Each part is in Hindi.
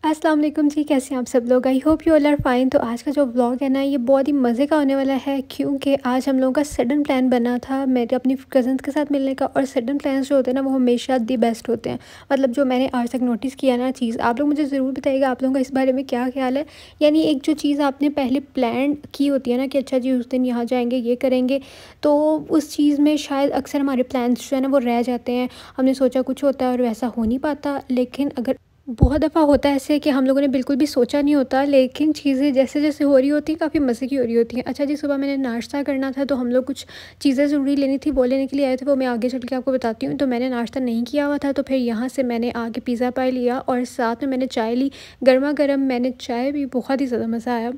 अस्सलाम वालेकुम जी, कैसे हैं आप सब लोग? I hope you all are fine. तो आज का जो व्लॉग है ना, ये बहुत ही मज़े का होने वाला है, क्योंकि आज हम लोगों का सडन प्लान बना था मेरे अपनी कज़न्स के साथ मिलने का। और सडन प्लान्स जो होते हैं ना, वो हमेशा दी बेस्ट होते हैं। मतलब जो मैंने आज तक नोटिस किया ना चीज़, आप लोग मुझे ज़रूर बताइएगा आप लोगों का इस बारे में क्या ख्याल है। यानी एक जो चीज़ आपने पहले प्लान की होती है ना कि अच्छा जी उस दिन यहाँ जाएँगे, ये करेंगे, तो उस चीज़ में शायद अक्सर हमारे प्लान्स जो है ना वो रह जाते हैं। हमने सोचा कुछ होता है और वैसा हो नहीं पाता। लेकिन अगर बहुत दफ़ा होता है ऐसे कि हम लोगों ने बिल्कुल भी सोचा नहीं होता, लेकिन चीज़ें जैसे-जैसे हो रही होती हैं, काफ़ी मज़े की हो रही होती हैं। अच्छा जी, सुबह मैंने नाश्ता करना था, तो हम लोग कुछ चीज़ें ज़रूरी लेनी थी, वो लेने के लिए आए थे, वो मैं आगे चल के आपको बताती हूँ। तो मैंने नाश्ता नहीं किया हुआ था, तो फिर यहाँ से मैंने आके पिज़्ज़ा पाई लिया और साथ में मैंने चाय ली। गरमा-गरम मैंने चाय पी, बहुत ही ज़्यादा मज़ा आया।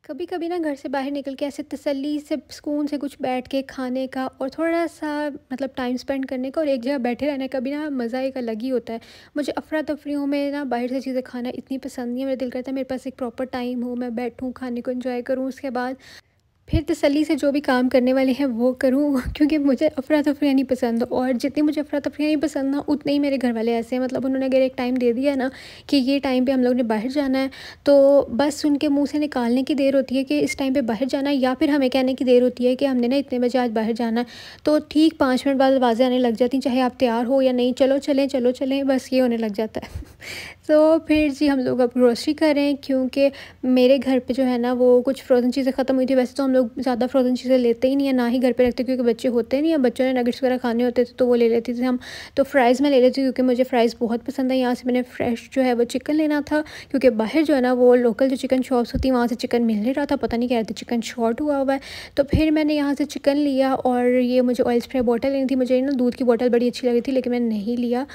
कभी कभी ना घर से बाहर निकल के ऐसे तसल्ली से सुकून से कुछ बैठ के खाने का और थोड़ा सा मतलब टाइम स्पेंड करने का और एक जगह बैठे रहने का भी ना मज़ा एक अलग ही होता है। मुझे अफरा तफरीयों में ना बाहर से चीज़ें खाना इतनी पसंद नहीं है। मेरा दिल करता है मेरे पास एक प्रॉपर टाइम हो, मैं बैठूँ, खाने को एंजॉय करूँ, उसके बाद फिर तसल्ली से जो भी काम करने वाले हैं वो करूँ क्योंकि मुझे अफ़रा-तफ़री नहीं पसंद। और जितनी मुझे अफ़रा-तफ़री नहीं पसंद ना, उतने ही मेरे घर वाले ऐसे हैं। मतलब उन्होंने अगर एक टाइम दे दिया ना कि ये टाइम पे हम लोग ने बाहर जाना है, तो बस उनके मुँह से निकालने की देर होती है कि इस टाइम पे बाहर जाना है, या फिर हमें कहने की देर होती है कि हमने ना इतने बजे आज बाहर जाना है। तो ठीक 5 मिनट बाद आवाज़ें आने लग जाती हैं, चाहे आप तैयार हो या नहीं, चलो चलें, बस ये होने लग जाता है। तो फिर जी हम लोग अब ग्रोसरी कर रहे हैं, क्योंकि मेरे घर पे जो है ना वो कुछ फ़्रोज़न चीज़ें ख़त्म हुई थी। वैसे तो हम लोग ज़्यादा फ़्रोज़न चीज़ें लेते ही नहीं है, ना ही घर पे रखते, क्योंकि बच्चे होते नहीं हैं। बच्चों ने नगेट्स वगैरह खाने होते थे तो वो ले लेते थे हम। तो फ्राइज़ मैं ले लेती हूँ, क्योंकि मुझे फ़्राइज़ बहुत पसंद है। यहाँ से मैंने फ्रेश जो है वो चिकन लेना था, क्योंकि बाहर जो है ना वो लोकल जो चिकन शॉप्स होती हैं वहाँ से चिकन मिल नहीं रहा था। पता नहीं कह रहे थे चिकन शॉर्ट हुआ हुआ है। तो फिर मैंने यहाँ से चिकन लिया और ये मुझे ऑयल स्प्रे बॉटल लेनी थी। मुझे ना दूध की बॉटल बड़ी अच्छी लगी थी, लेकिन मैंने नहीं लिया।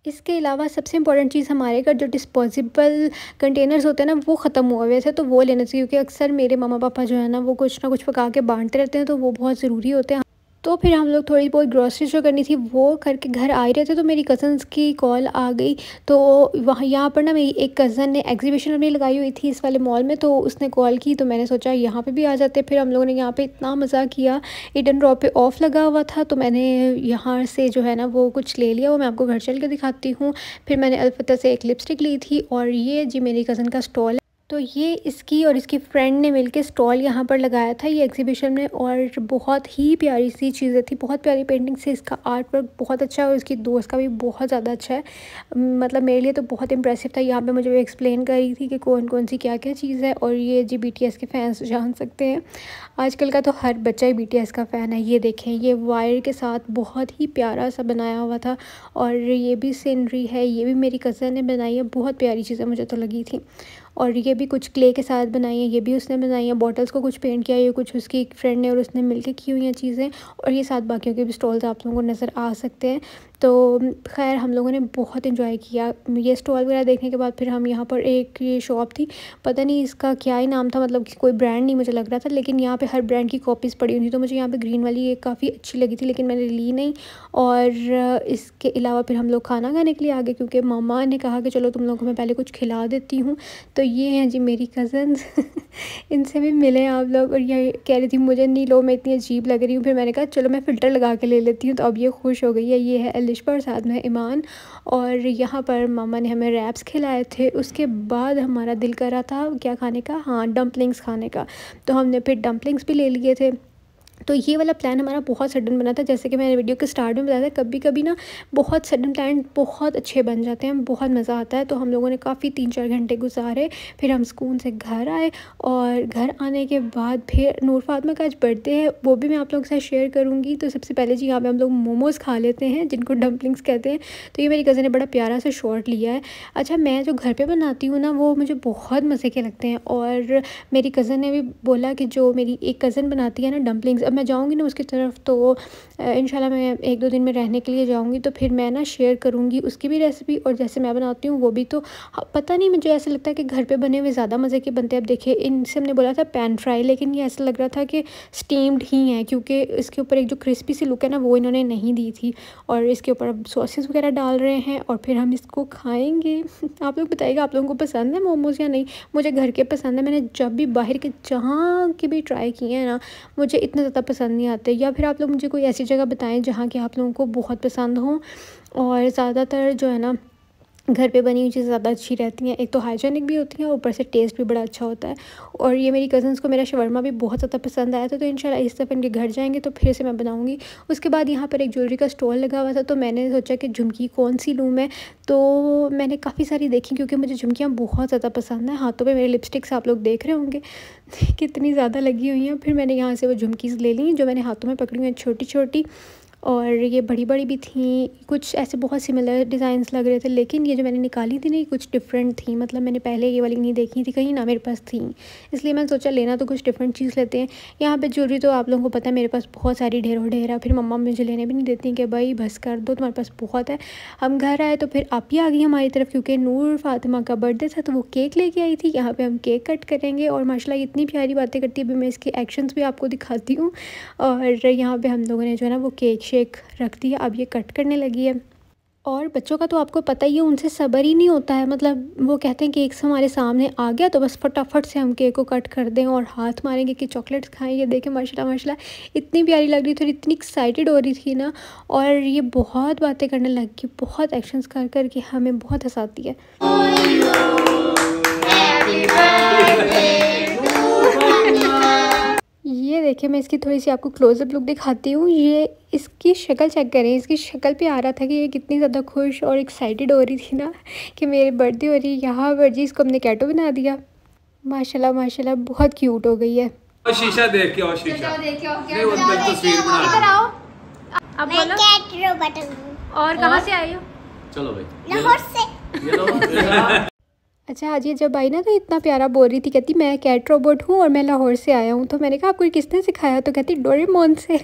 इसके अलावा सबसे इम्पोर्टेंट चीज़ हमारे घर जो डिस्पोजेबल कंटेनर्स होते हैं ना, वो ख़त्म हुए हुए थे, तो वो लेने चाहिए, क्योंकि अक्सर मेरे मम्मा पापा जो है ना वो कुछ ना कुछ पका के बांटते रहते हैं, तो वो बहुत ज़रूरी होते हैं। तो फिर हम लोग थोड़ी बहुत ग्रॉसरी जो करनी थी वो करके घर आ ही रहे थे, तो मेरी कज़न्स की कॉल आ गई। तो वहाँ यहाँ पर ना मेरी एक कज़न ने एग्जीबिशन अपनी लगाई हुई थी इस वाले मॉल में, तो उसने कॉल की, तो मैंने सोचा यहाँ पे भी आ जाते। फिर हम लोगों ने यहाँ पे इतना मज़ा किया। ईडन रॉ पे ऑफ़ लगा हुआ था, तो मैंने यहाँ से जो है ना वो कुछ ले लिया, वो मैं आपको घर चल के दिखाती हूँ। फिर मैंने अलफ़तर से एक लिपस्टिक ली थी, और ये जी मेरी कज़न का स्टॉल है। तो ये इसकी और इसकी फ्रेंड ने मिलके स्टॉल यहाँ पर लगाया था ये एग्जीबिशन में, और बहुत ही प्यारी सी चीज़ें थी, बहुत प्यारी पेंटिंग से, इसका आर्ट वर्क बहुत अच्छा है और इसकी दोस्त का भी बहुत ज़्यादा अच्छा है। मतलब मेरे लिए तो बहुत इम्प्रेसिव था। यहाँ पे मुझे वो एक्सप्लेन कर रही थी कि कौन कौन सी क्या क्या चीज़ है। और ये जी BTS के फैंस जान सकते हैं, आजकल का तो हर बच्चा ही BTS का फ़ैन है। ये देखें, ये वायर के साथ बहुत ही प्यारा सा बनाया हुआ था, और ये भी सीनरी है, ये भी मेरी कज़न ने बनाई है। बहुत प्यारी चीज़ें मुझे तो लगी थी। और ये भी कुछ क्ले के साथ बनाई है, ये भी उसने बनाई है। बॉटल्स को कुछ पेंट किया है, ये कुछ उसकी एक फ्रेंड ने और उसने मिलके की हुई हैं चीज़ें। और ये साथ बाकियों के भी स्टॉल्स आप लोगों को नज़र आ सकते हैं। तो खैर हम लोगों ने बहुत एंजॉय किया। ये स्टॉल वगैरह देखने के बाद फिर हम यहाँ पर एक ये शॉप थी, पता नहीं इसका क्या ही नाम था, मतलब कि कोई ब्रांड नहीं मुझे लग रहा था, लेकिन यहाँ पे हर ब्रांड की कॉपीज़ पड़ी हुई थी। तो मुझे यहाँ पे ग्रीन वाली ये काफ़ी अच्छी लगी थी, लेकिन मैंने ली नहीं। और इसके अलावा फिर हम लोग खाना खाने के लिए आ गए, क्योंकि मम्मा ने कहा कि चलो तुम लोगों को मैं पहले कुछ खिला देती हूँ। तो ये हैं जी मेरी कज़न्स इनसे भी मिले हैं आप लोग। और ये कह रही थी मुझे नहीं लो, मैं इतनी अजीब लग रही हूँ। फिर मैंने कहा चलो मैं फ़िल्टर लगा के ले लेती हूँ, तो अब ये खुश हो गई है। ये है एलिशा और साथ में ईमान। और यहाँ पर मामा ने हमें रैप्स खिलाए थे। उसके बाद हमारा दिल कर रहा था क्या खाने का, हाँ डम्पलिंग्स खाने का, तो हमने फिर डम्पलिंग्स भी ले लिए थे। तो ये वाला प्लान हमारा बहुत सडन बना था, जैसे कि मैंने वीडियो के स्टार्ट में बताया था, कभी कभी ना बहुत सडन प्लान बहुत अच्छे बन जाते हैं, बहुत मज़ा आता है। तो हम लोगों ने काफ़ी 3-4 घंटे गुजारे, फिर हम सुकून से घर आए। और घर आने के बाद फिर नूर फातिमा का आज बर्थडे है, वो भी मैं आप लोगों के साथ शेयर करूँगी। तो सबसे पहले जी यहाँ पे हम लोग मोमोज़ खा लेते हैं, जिनको डम्पलिंग्स कहते हैं। तो ये मेरी कज़न ने बड़ा प्यारा सा शॉट लिया है। अच्छा, मैं जो घर पर बनाती हूँ ना वो मुझे बहुत मज़े के लगते हैं। और मेरी कज़न ने भी बोला कि जो मेरी एक कज़न बनाती है ना डम्पलिंग्स, अब मैं जाऊँगी ना उसकी तरफ, तो इंशाल्लाह मैं 1-2 दिन में रहने के लिए जाऊँगी, तो फिर मैं ना शेयर करूँगी उसकी भी रेसिपी और जैसे मैं बनाती हूँ वो भी। तो पता नहीं, मुझे ऐसा लगता है कि घर पे बने हुए ज़्यादा मज़े के बनते हैं। अब देखिए, इनसे हमने बोला था पैन फ्राई, लेकिन ये ऐसा लग रहा था कि स्टीम्ड ही है, क्योंकि इसके ऊपर एक जो क्रिस्पी सी लुक है ना वो इन्होंने नहीं दी थी। और इसके ऊपर अब सॉसेस वगैरह डाल रहे हैं और फिर हम इसको खाएँगे। आप लोग बताइएगा आप लोगों को पसंद है मोमोज़ या नहीं? मुझे घर के पसंद है। मैंने जब भी बाहर के जहाँ के भी ट्राई किए हैं ना, मुझे इतने ज़्यादा पसंद नहीं आते। या फिर आप लोग मुझे कोई ऐसी जगह बताएं जहाँ के आप लोगों को बहुत पसंद हो। और ज़्यादातर जो है ना घर पे बनी हुई चीज़ें ज़्यादा अच्छी रहती हैं, एक तो हाइजीनिक भी होती हैं और ऊपर से टेस्ट भी बड़ा अच्छा होता है। और ये मेरी कज़न्स को मेरा शवरमा भी बहुत ज़्यादा पसंद आया था, तो इंशाल्लाह इस दफ़ा इनके घर जाएंगे तो फिर से मैं बनाऊंगी। उसके बाद यहाँ पर एक ज्वेलरी का स्टॉल लगा हुआ था, तो मैंने सोचा कि झुमकी कौन सी लूँ मैं, तो मैंने काफ़ी सारी देखी क्योंकि मुझे झुमकियाँ बहुत ज़्यादा पसंद हैं। हाथों पर मेरे लिपस्टिक्स आप लोग देख रहे होंगे कितनी ज़्यादा लगी हुई हैं। फिर मैंने यहाँ से वो झुमकीज़ ले ली जो मैंने हाथों में पकड़ी हुई हैं, छोटी छोटी, और ये बड़ी बड़ी भी थी, कुछ ऐसे बहुत सिमिलर डिज़ाइंस लग रहे थे, लेकिन ये जो मैंने निकाली थी ना, ये कुछ डिफरेंट थी। मतलब मैंने पहले ये वाली नहीं देखी थी कहीं ना, मेरे पास थी, इसलिए मैंने सोचा लेना तो कुछ डिफरेंट चीज़ लेते हैं। यहाँ पे ज्वेलरी तो आप लोगों को पता है मेरे पास बहुत सारी ढेरों ढेर। फिर मम्मा मुझे लेने भी नहीं देती कि भाई बस कर दो, तुम्हारे पास बहुत है। हम घर आए तो फिर आप ही आ गई हमारी तरफ, क्योंकि नूर फातिमा का बर्थडे था तो वो केक लेके आई थी। यहाँ पर हम केक कट करेंगे और माशाल्लाह इतनी प्यारी बातें करती है, अभी मैं इसके एक्शंस भी आपको दिखाती हूँ। और यहाँ पर हम लोगों ने जो है ना वो केक शेक रख दिया, अब ये कट करने लगी है। और बच्चों का तो आपको पता ही है, उनसे सब्र ही नहीं होता है। मतलब वो कहते हैं कि एक से हमारे सामने आ गया तो बस फटाफट से हम केक को कट कर दें और हाथ मारेंगे कि चॉकलेट्स खाएं। ये देखें माशाल्लाह माशाल्लाह इतनी प्यारी लग रही थी और इतनी एक्साइटेड हो रही थी ना, और ये बहुत बातें करने लग गई, बहुत एक्शंस कर कर के हमें बहुत हंसाती है। ये देखिए, मैं इसकी थोड़ी सी आपको क्लोजअप लुक दिखाती हूँ। ये इसकी शक्ल चेक करें, इसकी शक्ल पे आ रहा था कि ये कितनी ज़्यादा खुश और एक्साइटेड हो रही थी ना कि मेरे बर्थडे हो रही है। यहाँ पर जी इसको हमने कैटो बना दिया। माशाल्लाह माशाल्लाह बहुत क्यूट हो गई है। और शीशा देख के, और शीशा देख के, नहीं वो तस्वीर बना। इधर आओ, अब बोलो। कैट रोबोट हूं। और कहाँ से आई हो? चलो भाई, लाहौर से। अच्छा आज ये जब आई ना तो इतना प्यारा बोल रही थी, कहती मैं कैट रोबोट हूँ और मैं लाहौर से आया हूँ। तो मैंने कहा आपको किसने सिखाया? तो कहती डोरेमोन से।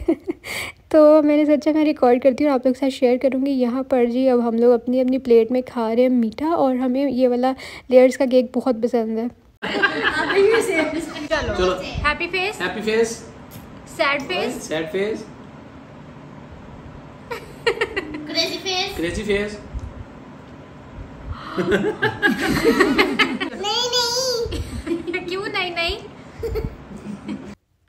तो मैंने सोचा मैं रिकॉर्ड करती हूँ, आप लोग के साथ शेयर करूँगी। यहाँ पर जी अब हम लोग अपनी अपनी प्लेट में खा रहे हैं मीठा, और हमें ये वाला लेयर्स का केक बहुत पसंद है। चलो happy face, happy face, sad face, sad face, crazy face, crazy face. नहीं क्यों नहीं?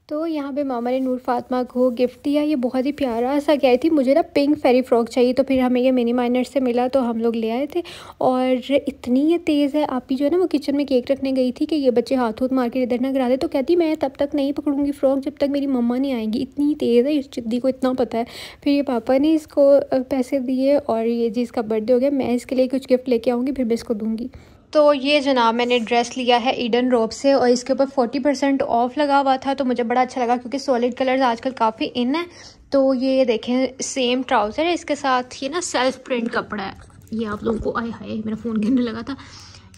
तो यहाँ पे मामा ने नूर फातिमा को गिफ्ट दिया, ये बहुत ही प्यारा सा। कह रही थी मुझे ना पिंक फेरी फ्रॉक चाहिए, तो फिर हमें ये मिनी माइनर से मिला तो हम लोग ले आए थे। और इतनी ये तेज़ है, आप ही जो है ना वो किचन में केक रखने गई थी कि ये बच्चे हाथ मार के इधर ना गिरा दे, तो कहती मैं तब तक नहीं पकड़ूंगी फ्रॉक जब तक मेरी मम्मा नहीं आएंगी। इतनी तेज़ है, इस जिद्दी को इतना पता है। फिर ये पापा ने इसको पैसे दिए और ये जी इसका बर्थडे हो गया। मैं इसके लिए कुछ गिफ्ट लेके आऊँगी, फिर मैं इसको दूँगी। तो ये जनाब मैंने ड्रेस लिया है ईडन रोब से, और इसके ऊपर 40% ऑफ लगा हुआ था, तो मुझे बड़ा अच्छा लगा क्योंकि सॉलिड कलर्स आजकल काफ़ी इन है। तो ये देखें सेम ट्राउज़र है, इसके साथ ये ना सेल्फ प्रिंट कपड़ा है। ये आप लोगों को, आए हाय मेरा फ़ोन गिरने लगा था,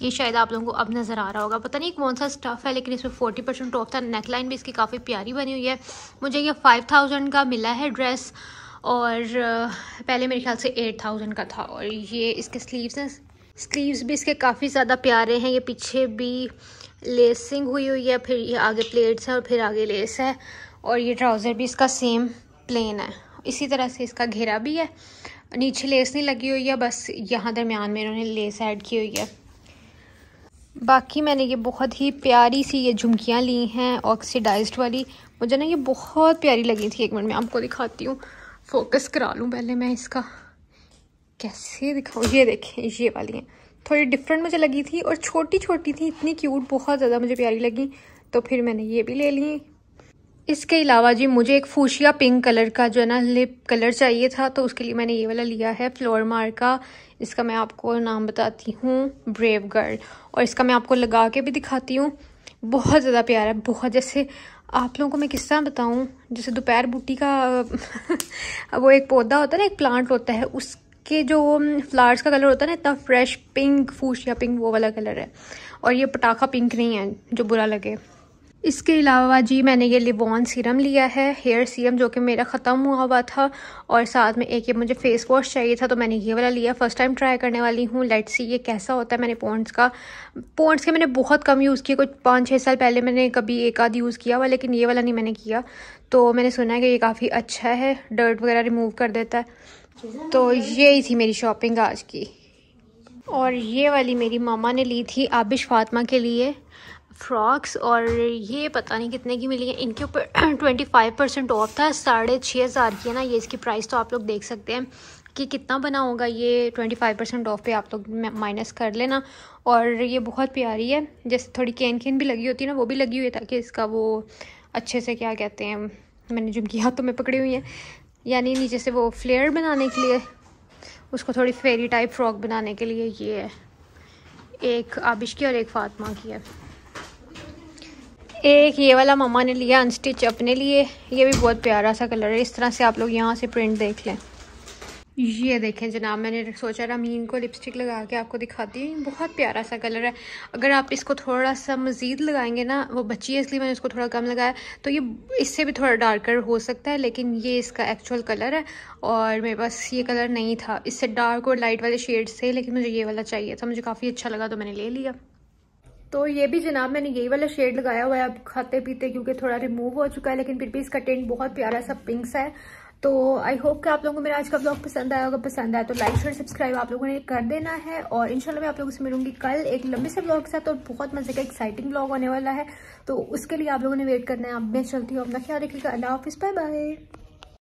ये शायद आप लोगों को अब नज़र आ रहा होगा, पता नहीं कौन सा स्टफ़ है, लेकिन इसमें 40% ऑफ था। नेकलाइन भी इसकी काफ़ी प्यारी बनी हुई है। मुझे ये 5000 का मिला है ड्रेस, और पहले मेरे ख्याल से 8000 का था। और ये इसके स्लीव्स हैं, स्लीव्स भी इसके काफ़ी ज़्यादा प्यारे हैं। ये पीछे भी लेसिंग हुई हुई है, फिर ये आगे प्लेट्स है और फिर आगे लेस है, और ये ट्राउज़र भी इसका सेम प्लेन है। इसी तरह से इसका घेरा भी है, नीचे लेस नहीं लगी हुई है, बस यहाँ दरमियान में इन्होंने लेस ऐड की हुई है। बाकी मैंने ये बहुत ही प्यारी सी ये झुमकियाँ ली हैं ऑक्सीडाइज्ड वाली, मुझे ना ये बहुत प्यारी लगी थी। एक मिनट में आपको दिखाती हूँ, फोकस करा लूँ पहले मैं इसका, कैसे दिखाऊँ। ये देखें, ये वाली हैं, थोड़ी डिफरेंट मुझे लगी थी और छोटी छोटी थी, इतनी क्यूट, बहुत ज़्यादा मुझे प्यारी लगी, तो फिर मैंने ये भी ले ली। इसके अलावा जी मुझे एक फूशिया पिंक कलर का जो है ना लिप कलर चाहिए था, तो उसके लिए मैंने ये वाला लिया है फ्लोर मार का। इसका मैं आपको नाम बताती हूँ, ब्रेव गर्ल, और इसका मैं आपको लगा के भी दिखाती हूँ। बहुत ज़्यादा प्यारा है, बहुत, जैसे आप लोगों को मैं किस तरह बताऊँ, जैसे दोपहर बूटी का वो एक पौधा होता है ना, एक प्लांट होता है, उसके जो फ्लावर्स का कलर होता है ना, इतना फ्रेश पिंक, फूशिया पिंक, वो वाला कलर है। और ये पटाखा पिंक नहीं है जो बुरा लगे। इसके अलावा जी मैंने ये लिवॉन सीरम लिया है, हेयर सीरम, जो कि मेरा ख़त्म हुआ था, और साथ में एक ये मुझे फेस वॉश चाहिए था, तो मैंने ये वाला लिया। फ़र्स्ट टाइम ट्राई करने वाली हूँ, लेट्स सी ये कैसा होता है। मैंने पॉन्ड्स के मैंने बहुत कम यूज़ किया, कुछ 5-6 साल पहले मैंने कभी एक आध यूज़ किया हुआ, लेकिन ये वाला नहीं मैंने किया। तो मैंने सुना है कि ये काफ़ी अच्छा है, डर्ट वगैरह रिमूव कर देता है। तो यही थी मेरी शॉपिंग आज की। और ये वाली मेरी मामा ने ली थी आबिश फातिमा के लिए फ्रॉक्स, और ये पता नहीं कितने की मिली है। इनके ऊपर 25% ऑफ था, 6500 की है ना ये इसकी प्राइस, तो आप लोग देख सकते हैं। कि कितना बना होगा ये 25% ऑफ पे आप लोग माइनस कर लेना। और ये बहुत प्यारी है, जैसे थोड़ी कैन कैन भी लगी होती है ना, वो भी लगी हुई है ताकि इसका वो अच्छे से क्या कहते हैं, मैंने जिनकी हाथों में पकड़ी हुई है, यानी नीचे से वो फ्लेयर बनाने के लिए, उसको थोड़ी फेरी टाइप फ्रॉक बनाने के लिए। ये है एक आबिश की और एक फातिमा की है। एक ये वाला मम्मा ने लिया अनस्टिच अपने लिए, ये भी बहुत प्यारा सा कलर है। इस तरह से आप लोग यहाँ से प्रिंट देख लें। ये देखें जनाब, मैंने सोचा रमीन को लिपस्टिक लगा के आपको दिखाती हूँ। बहुत प्यारा सा कलर है। अगर आप इसको थोड़ा सा मज़ीद लगाएंगे ना, वो बच्ची है इसलिए मैंने इसको थोड़ा कम लगाया, तो ये इससे भी थोड़ा डार्कर हो सकता है, लेकिन ये इसका एक्चुअल कलर है और मेरे पास ये कलर नहीं था। इससे डार्क और लाइट वाले शेड्स थे, लेकिन मुझे ये वाला चाहिए था, मुझे काफ़ी अच्छा लगा तो मैंने ले लिया। तो ये भी जनाब मैंने यही वाला शेड लगाया हुआ है अब खाते पीते, क्योंकि थोड़ा रिमूव हो चुका है, लेकिन फिर भी इसका टेंट बहुत प्यारा सा पिंक सा है। तो आई होप कि आप लोगों को मेरा आज का ब्लॉग पसंद आया होगा। पसंद आया तो लाइक शेयर सब्सक्राइब आप लोगों ने कर देना है, और इंशाल्लाह मैं आप लोगों से मिलूंगी कल एक लंबे से ब्लॉग के साथ, और बहुत मजे का एक्साइटिंग ब्लॉग होने वाला है। तो उसके लिए आप लोगों ने वेट करना है। अब मैं चलती हूँ, अपना ख्याल रखिएगा। अल्लाह हाफिज़, बाय बाय।